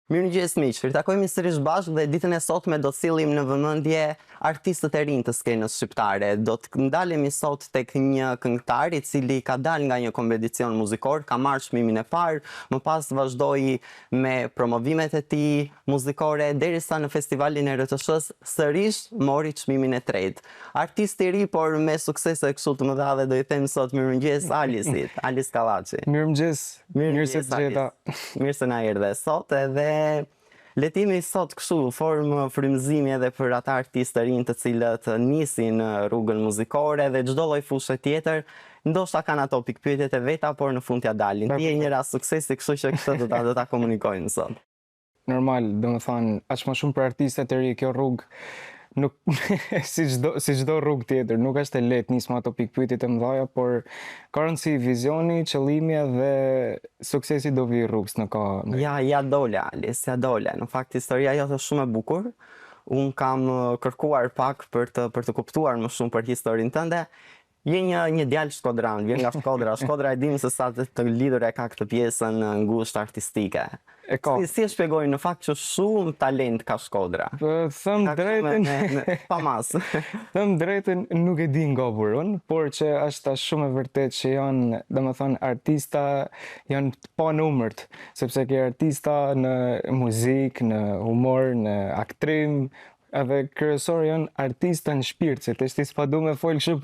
Mirëmëngjes miq, ritakojmë sërish bashkë dhe ditën e sotme do sillim në vëmendje artistët e rinj të skenës shqiptare. Do të ndalemi sot tek një këngëtar i cili ka dalë nga një kompeticion muzikor, ka marrë çmimin e parë, më pas vazhdoi me promovimet e tij muzikore derisa në festivalin e RTS-s sërish mori çmimin e tretë. Artist i ri por me suksese kështu të mëdha dhe do i them sot mirëmëngjes Alisit, Alis Kallaçi. Mirëmëngjes. Mirë se të gjeta. Mirë se na erdhe sot edhe letimi sot kështu formë frymëzimi edhe për ata artistë të rinj të cilët nisin rrugën muzikore dhe çdo lloj fushe tjetër, ndoshta kanë ato pikpyetjet e veta, por në fund ja dalin. Ti je një rast suksesi, kështu që këtë do ta komunikojmë sot. Normal, domethënë, aq më shumë për artistët e ri kjo rrugë nuk si çdo rrugë tjetër, nuk është e lehtë nis me ato pikpyetjet e mëdha, por ka rëndësi vizioni, qëllimi dhe suksesi do vi rrugës në kohë. Ja dole Alis, ja dole. Në fakt historia jote është shumë e bukur. Un kam kërkuar pak për të kuptuar më shumë për historinë tënde. Je një djalë shkodran, vjen nga Shkodra. Shkodra e dim se sa të lidhur e ka këtë pjesën ngushtë artistike. Si e shpjegoj në fakt që shumë talent ka Shkodra? Thëm drejtën, pa mas. Thëm drejtën nuk e di nga burun, por që është shumë e vërtet që janë, domethënë, artista janë pa numërt, sepse ke artista në muzikë, në humor, në aktrim, edhe kryesor janë artista në shpirt, se të s'pa du me folë kështu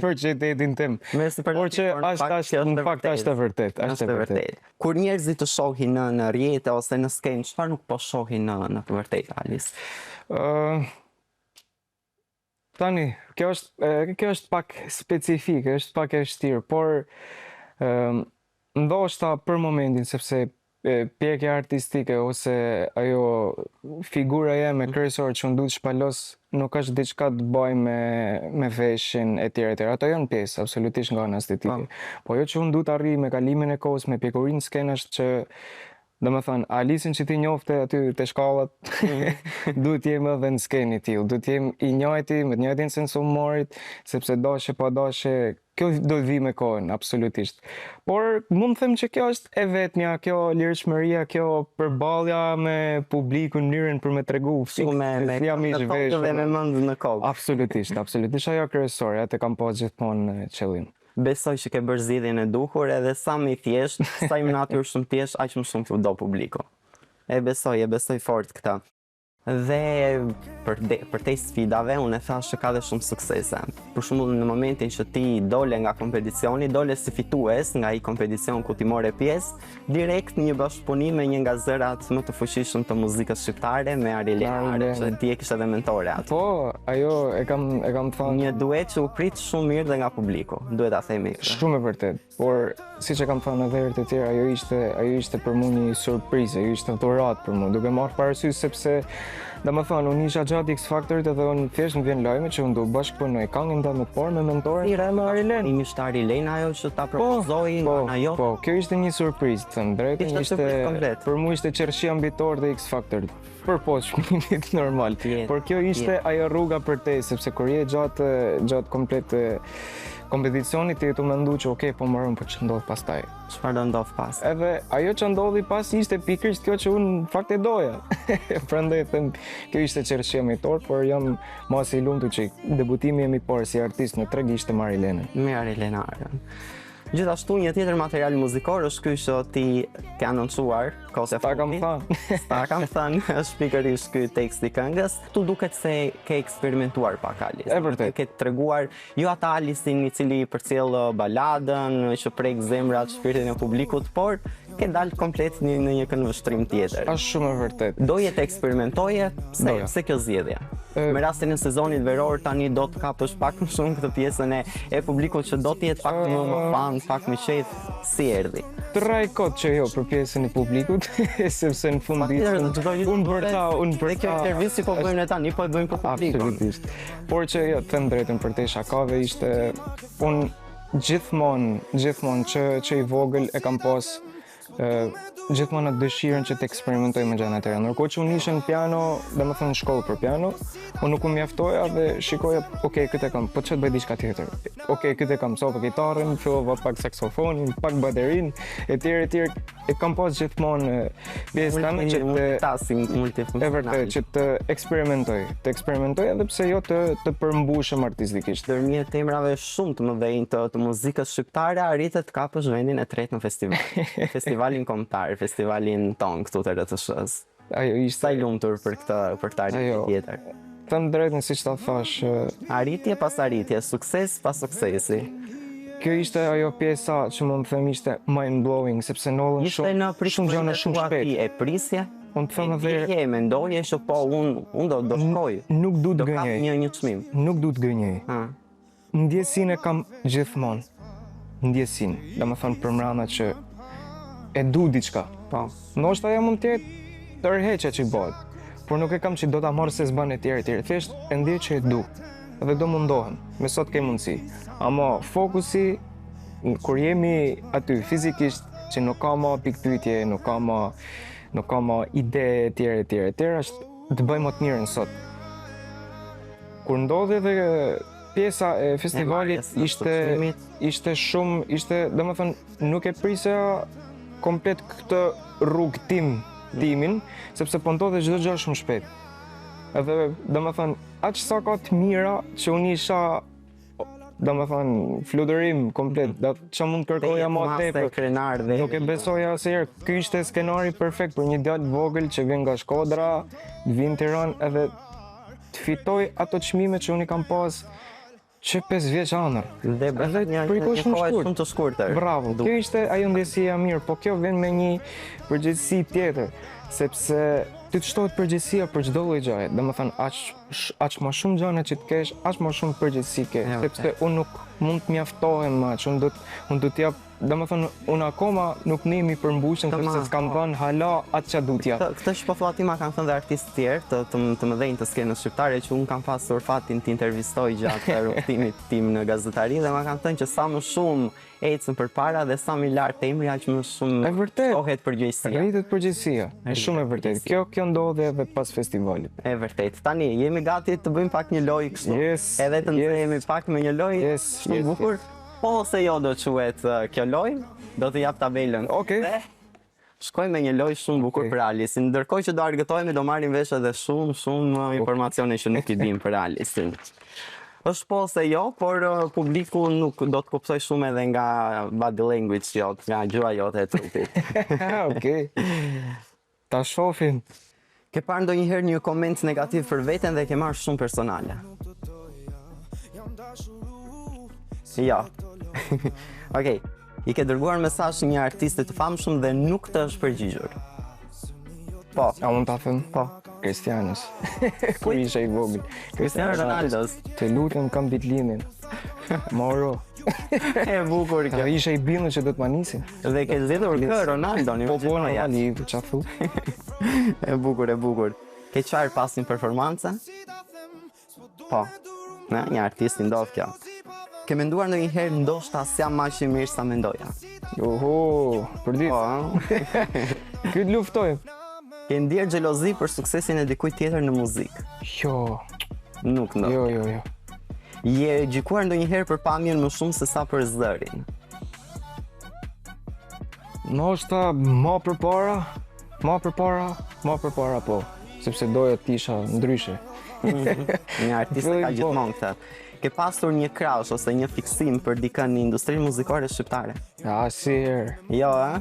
për qytetin tim. Por që në fakt është e vërtet. Është e vërtet. Kur njerëzit të shohin në rrjete ose në skenë, çfarë nuk po shohin në të vërtet, Alis? Tani, kjo është pak specifike, është pak e vështirë, por ndoshta për momentin, sepse pjekja artistike ose ajo figura jeme kryesore që unë du të shpalos nuk është diçka të bëj me veshin e tjera. Ato janë pjesë, absolutisht nga ana estetike. Po jo që unë du të arri me kalimin e kohës, me pjekurinë skenë është që domethënë, Alisin që ti njofte aty te shkallat, duhet jem edhe në skenë i tillë, duhet jem i njëjti, me të njëjtin sens humorit, sepse dashe pa dashe, kjo do të vi me kohën, absolutisht. Por mund të them që kjo është e vetmja, kjo lirshmëria, kjo përballja me publikun, mënyrën për me tregu jam i zhveshur dhe me mend në kokë. Absolutisht, ajo kryesore, atë kam pas gjithmonë qëllim. Besoj që ke bërë zgjedhjen e duhur edhe sa më i thjesht, sa i natyrë shumë thjesht, aq më shumë do publiku. E besoj fort këtë. Dhe për te sfidave, unë e thash që ka dhe shumë suksese. Për shembull, në momentin që ti dole nga kompeticioni, dole si fitues nga i kompeticion ku ti more pjesë, direkt një bashkëpunim me një nga zërat më të fuqishëm të muzikës shqiptare me Ariel, që ti e kishe dhe mentore atë. Po, ajo e kam thënë. Një duet që u prit shumë mirë dhe nga publiku, duhet ta themi. Shumë e vërtet, por siç e kam thënë edhe herë të tjera, ajo ishte për mua një surprizë, ajo ishte dhuratë për mua, duke marrë parasysh sepse domethënë, unë isha gjatë X Factorit edhe unë thjesht më vjen lajme që unë do bashkëpunoj këngën ndër me parë me mentorin me Arilen. Imi ishte Arilen ajo që ta propozoi nga ajo. Po, kjo ishte një surprizë, të thënë drejtën, për mua ishte qershia mbitor dhe X Factorit. Për çmimit normal. Por kjo ishte ajo rruga për te, sepse kur je gjatë komplet kompeticionit ti të mendu që okej, po marrëm për që ndodh pastaj. Çfarë do ndodh pas? Edhe ajo që ndodhi pas ishte pikërisht kjo që unë fakt e doja. Prandaj them, kjo ishte qershia mbitor, por jam mas i lumtur që debutimi im i parë si artist në treg ishte me Arilenën. Me Arilenën. Gjithashtu një tjetër material muzikor është ky që ti ke anoncuar kohë Ta kam thënë, është pikërisht ky teksti i këngës. Tu duket se ke eksperimentuar pak Alis. E vërtet. Ke treguar jo ata Alisin i cili përcjell baladën, që prek zemrat, shpirtin e publikut, por ke dalë komplet në një këndvështrim tjetër. Është shumë e vërtet. Doje të eksperimentoje, pse kjo zgjedhje? Me rastin e sezonit veror tani do të kapësh pak më shumë këtë pjesën e publikut që do të jetë pak më fan, pak më qejf, si erdhi? Traj kot që jo për pjesën e publikut, sepse në fund ditës unë bërta. Dhe kjo servisi po bëjmë ne tani, po e bëjmë për publikun. Absolutisht. Por që jo, them drejtën për te shakave ishte unë gjithmonë që i vogël e kam pas gjithmonë atë dëshirën që të eksperimentoj me gjëra të tjera. Ndërkohë që unë isha në piano, domethënë në shkollë për piano, unë nuk u mjaftoja dhe shikoja, okay, këtë e kam, po ç'të bëj diçka tjetër. Okay, këtë e kam sova gitarën, fillova pak saksofonin, pak baterin, etj. E kam pas gjithmonë pjesë tani që të vërtet që të eksperimentoj edhe pse jo të përmbushem artistikisht. Ndërmjet temrave shumë të mëdhenj të muzikës shqiptare arritet të kapësh vendin e tretë në festival. Festivalin kombëtar, festivalin ton këtu të RTS-s. Ajo ishte Sa i lumtur për këtë arritje tjetër. Thënë drejtën siç ta thash, Arritje pas arritje, sukses pas suksesi. kjo ishte ajo pjesa që mund të them ishte mind blowing sepse nollën Ishte në shumë gjëra shumë shpejt. E prisje? Unë të them edhe E mendoje që po unë do shkoj. nuk du Do të kap gënjej. një çmim. Nuk du të gënjej. Ndjesinë e kam gjithmonë. Ndjesinë, domethënë për mbrana që e du diçka. Po. Ndoshta ajo mund të jetë tërheqja që bëhet, por nuk e kam që do ta marr se s'bën etj. Thjesht e ndjej që e du. Dhe do mundohem, me sot ke mundësi. Ama fokusi kur jemi aty fizikisht që nuk ka ma pikpyetje, nuk ka ma ide etj. është të bëjmë më të mirën sot. Kur ndodhi dhe pjesa e festivalit ishte shumë, domethënë nuk e prisja komplet këtë rrugë timin, sepse po ndodhe çdo gjë shumë shpejt. Edhe domethënë aq sa ka të mira që unë isha domethënë flutërim komplet, ç'a mund kërkoja më tepër. Krenar dhe Nuk e besoja asnjëherë. Ky ishte skenari perfekt për një djalë vogël që vjen nga Shkodra, vjen në Tiranë edhe të fitoj ato çmime që unë i kam pas që 5 vjeç anër. Dhe përikosh shumë të shkurtër. Bravo. Kjo ishte ajo ndjesia mirë, po kjo vjen me një përgjegjësi tjetër, sepse ty të shtohet përgjegjësia për çdo lloj gjaje. Domethënë aq më shumë gjëra që të kesh, aq më shumë përgjegjësi ke, sepse unë nuk mund të mjaftohem më aq, unë do t'jap, domethënë unë akoma nuk nimi përmbushën sepse s'kam dhënë hala atë që du t'jap. Këtë që po thua ti ma kanë thënë dhe artistë tjerë të mëdhenj të skenës shqiptare që unë kam pasur fatin të intervistoj gjatë rrugtimit tim në gazetari dhe ma kanë thënë që sa më shumë ecën përpara dhe sa më lart emri aq më shumë shtohet përgjegjësia. Rritet përgjegjësia. Është shumë e vërtetë. Kjo ndodhi edhe pas festivalit. E vërtet. Tani jemi gati të bëjmë pak një lojë kështu. Edhe të nxjerremi pak me një lojë shumë bukur. Po ose jo do quhet kjo lojë, do të jap tabelën. Okej. Shkojmë me një lojë shumë bukur për Alisin. Ndërkohë që do argëtohemi do marrim vesh edhe shumë informacione që nuk i dim për Alisin. Është po ose jo, por publiku nuk do të kuptoj shumë edhe nga body language jot, nga gjëra jote e trupit. Okej. Ta shohim. Ke parë ndonjëherë një koment negativ për veten dhe ke marrë shumë personale? Jo. Okej. I ke dërguar mesazh një artiste të famshëm dhe nuk të është përgjigjur. Po. A mund ta them? Po. Cristianos. Kur isha i vogël. Cristiano Ronaldos. Të lutem kam ditëlindjen. Moro. E bukur kjo. Isha i bindur që do të ma nisin. Dhe ke zgjedhur kë Ronaldo, Po Ali, ç'a thu? E bukur. Ke çfarë pas një performance? Po. Në një artist i ndodh kjo. Ke menduar ndonjëherë ndoshta s'jam aq i mirë sa mendoja? Oho, për ditë. Po. Ky luftoj. Ke ndier xhelozi për suksesin e dikujt tjetër në muzikë? Jo. Nuk ndodh. Jo. Je gjykuar ndonjëherë për pamjen më shumë se sa për zërin? Ndoshta më përpara po, sepse doja të isha ndryshe. Një artist ka gjithmonë këtë. Ke pasur një crush ose një fiksim për dikën në industrinë muzikore shqiptare? Asnjëherë. Jo, a?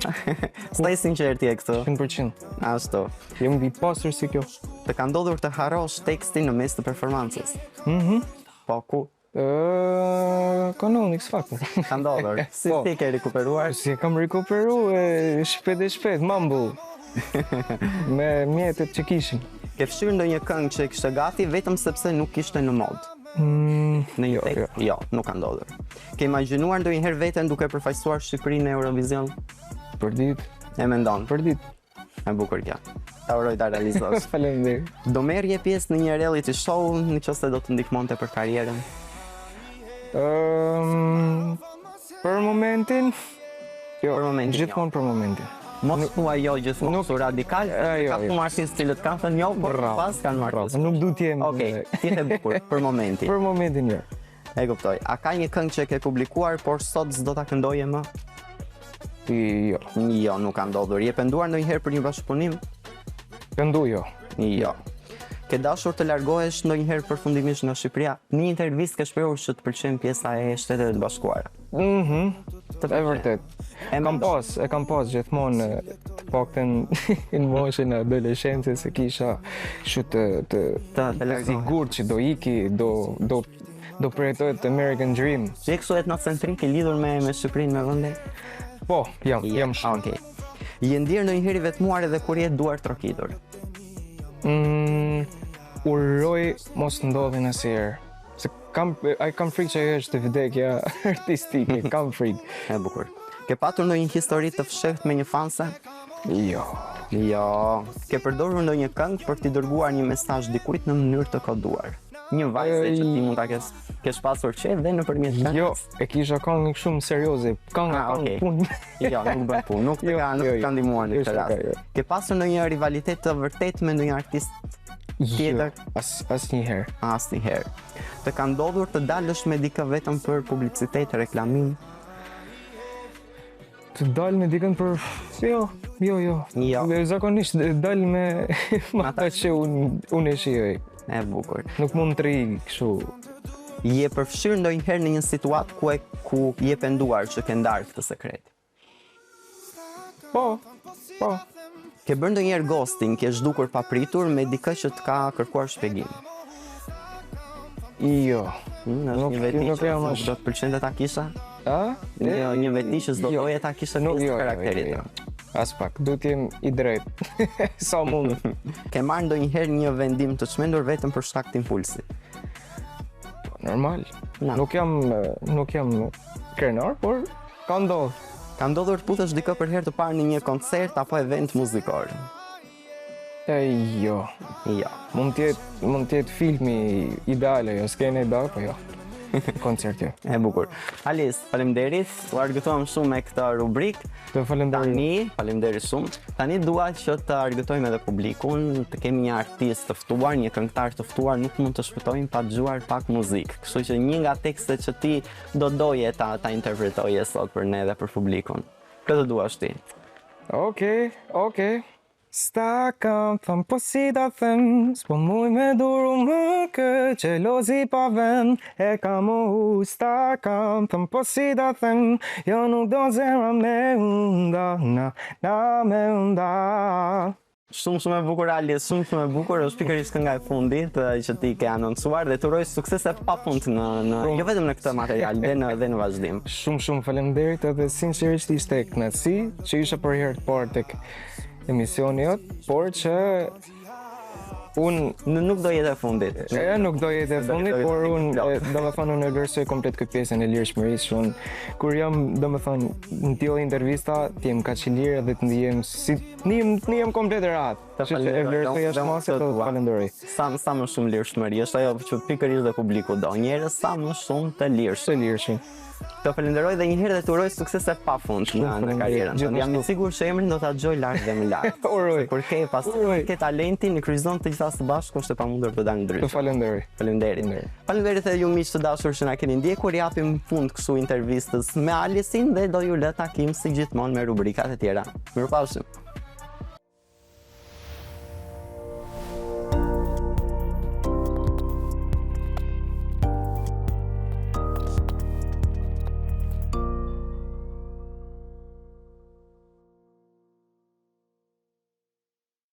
Staj sinqert je këtu. 100%. Ashtu. Jam i pasur si kjo. Të ka ndodhur të harrosh tekstin në mes të performancës? Po, ku? Kanoni, X-Factor. Ka ndodhur. Si ti ke rikuperuar? Si kam rikuperuar shpejt, mumble. Me mjetet që kishim. Ke fshirë ndonjë këngë që e kishte gati vetëm sepse nuk ishte në mod? Në një tekst? Jo, nuk ka ndodhur. Ke imagjinuar ndonjëherë veten duke përfaqësuar Shqipërinë në Eurovision? Për ditë. E mendon? Për ditë. E bukur kjo. Ta uroj ta realizosh. Faleminderit. Do merrje pjesë në një reality show nëse do të ndihmonte për karrierën? Për momentin, jo, Për momentin, gjithmonë për momentin. Mos thua jo gjithmonë su radikal, ka jo. shumë artistë cilët kanë thënë jo, por pas kanë marrë. Nuk du t'jem... Okej, ti e bukur për momentin. Për momentin jo. E kuptoj. A ka një këngë që ke publikuar, por sot s'do ta këndoje më? Jo. Jo, nuk ka ndodhur. Je penduar ndonjëherë për një bashkëpunim? Këndu jo. Jo. Ke dashur të largohesh ndonjëherë përfundimisht nga Shqipëria? Në një intervistë ke shprehur që të pëlqen pjesa e Shteteve të Bashkuara. E vërtet. E kam pas gjithmonë të paktën në moshën e adoleshencës se kisha kështu të sigurt që do iki, do përjetohet American Dream. Je kështu etnocentrik i lidhur me Shqipërinë, me vende? Po, jam shumë. Okej. Je ndier ndonjëherë i vetmuar edhe kur je duar trokitur? Uroj mos ndodhin asnjëherë. Se kam frikë që ajo është vdekja artistike, kam frikë. E bukur. Ke patur ndonjë histori të fshehtë me një fanse? Jo. Jo. Ke përdorur ndonjë këngë për t'i dërguar një mesazh dikujt në mënyrë të koduar? Një vajzë që ti mund ta kesh pasur qejf dhe nëpërmjet këngës? Jo, e kisha këngë shumë serioze. Kënga punë. Jo, nuk bën punë, nuk ka ndihmuar në këtë rast. Ke pasur ndonjë rivalitet të vërtet me ndonjë artist tjetër? Asnjëherë. Asnjëherë. Të ka ndodhur të dalësh me dikë vetëm për publicitet, reklamim? Të dalë me dikën për... Jo. Zakonisht dalë me ata që unë e shijoj. E bukur. Nuk mund të rri kështu. Je përfshirë ndonjëherë në një situatë ku je penduar që ke ndarë këtë sekret? Po. Ke bërë ndonjëherë ghosting, ke zhdukur papritur me dikë që të ka kërkuar shpjegim? Jo. Është një veti që do të pëlqente ta kisha? Jo, një veti që s'do doje ta kisha pjesë karakterit. As pak, du t'jem i drejtë. Sa mund. Ke marrë ndonjëherë një vendim të çmendur vetëm për shkak të impulsit? Normal. Nuk jam krenar, por ka ndodhur. Ka ndodhur të puthesh dikë për herë të parë në një koncert apo event muzikor? Jo. Mund t'jetë filmi ideale, jo skene ideale, po jo. Koncert jo. E bukur. Alice, faleminderit. U argëtuam shumë me këtë rubrikë. Të falenderoj. Faleminderit shumë. Tani dua që të argëtojmë edhe publikun, të kemi një artist të ftuar, një këngëtar të ftuar, nuk mund të shpëtojmë pa dëgjuar pak muzikë. Kështu që një nga tekstet që ti do doje ta interpretoje sot për ne dhe për publikun. Këtë duash ti. Okej. Sta kam thëmë, po si ta them, s'po muj me duru më këtë gjelozi pa vend, e kam sta kam thëmë, po si ta them, jo nuk do zemra me unda, na me unda. Shumë e bukur Alice, shumë e bukur, është pikërisht kënga e fundit që ti ke anoncuar dhe të uroj suksese pafund jo vetëm në këtë material, dhe në vazhdim. Shumë faleminderit edhe sinqerisht ishte kënaqësi që isha për herë të parë tek emisioni jot, por që unë nuk do jetë e fundit. Nuk do jetë e fundit, por unë e vlerësoj komplet këtë pjesën e lirshmërisë. Kur jam, në tillë intervista, të jem kaq i lirë dhe të ndihem komplet e rahat. Që e vlerësoj jashtë të falenderoj. Sa më shumë lirshmëri, është ajo që pikërisht dhe publiku do. Njerëz sa më shumë të lirshëm. Të falenderoj dhe një herë dhe të uroj suksese pafund në karrierën. Jam i sigurt që emrin do ta dëgjoj lart dhe më lart. Uroj. Por ke talentin, në kryzon të gjitha së bashku është e pamundur të dalë ndryshe. Të falenderoj. Faleminderit edhe ju miq të dashur që na keni ndjekur. Japim fund kësaj intervistës me Alicin dhe do ju lë takim si gjithmonë me rubrikat e tjera. Mirupafshim.